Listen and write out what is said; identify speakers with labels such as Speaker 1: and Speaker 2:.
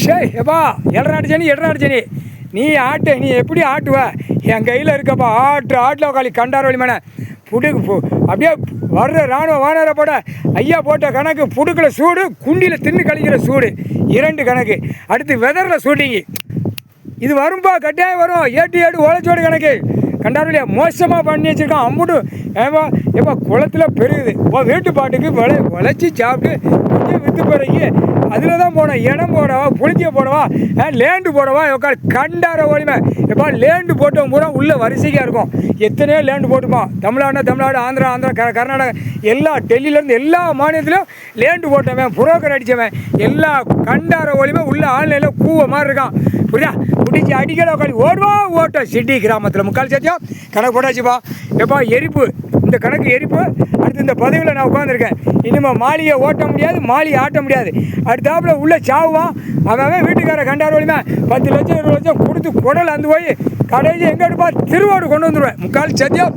Speaker 1: சரி எப்பா எடநாடு சனி நீ ஆட்டு, நீ எப்படி ஆட்டுவ? என் கையில் இருக்கப்பா, ஆட்டில் உக்காளி கண்டார வழி மேலே புடுக்கு அப்படியே வர்ற ராணுவ வானரை போட ஐயா போட்ட கணக்கு புடுக்கில் சூடு, குண்டியில் தின்னு கழிக்கிற சூடு 2 கணக்கு. அடுத்து வெதரில் சூட்டிங்க இது வரும்பா, கட்டாயம் வரும். ஏட்டு ஓலைச்சோடு கணக்கு கண்டாரவழியா மோசமாக பண்ணி வச்சுருக்கான். அம்முட்டு எப்பா குளத்தில் பெருகுது. இப்போ வீட்டு பாட்டுக்கு விளைச்சி சாப்பிட்டு கொஞ்சம் விற்று போகிறீங்க. அதில் தான் போனோம். இடம் போடவா, புளிக்க போடவா, லேண்டு போடவா, உட்கார் கண்டார ஓடிமை. எப்பா லேண்டு போட்டவங்க பூரா உள்ள வரிசையாக இருக்கும். எத்தனையோ லேண்டு போட்டுப்பான். தமிழ்நாடு, ஆந்திரா, கர்நாடகா, எல்லா டெல்லியிலேருந்து எல்லா மாநிலத்திலும் லேண்டு போட்டவன், புரோக்கர் அடித்தவன், எல்லா கண்டார ஓடிமை உள்ள ஆன்லைனில் கூவ மாதிரி இருக்கான். புரியா? பிடிச்சி அடிக்கல உட்காந்து ஓட்டம் சிட்டி கிராமத்தில் முக்கால் சத்தியம் கணக்கு போட்டாச்சுப்பா. எப்பா எரிப்பு, இந்த கணக்கு எரிப்பு. அடுத்து இந்த பதவியில் நான் உட்காந்துருக்கேன். இனிமேல் மாளிகை ஓட்ட முடியாது, மாளிகை ஆட்ட முடியாது. அடுத்தாப்புல உள்ள சாவுவான். அவன் வீட்டுக்கார கண்டார வழிமே 10 லட்சம் 20 லட்சம் கொடுத்து குடல் அந்து போய் கடைசி எங்கே எடுப்பா திருவாரூர் கொண்டு வந்துடுவேன். முக்கால் சத்தியம்.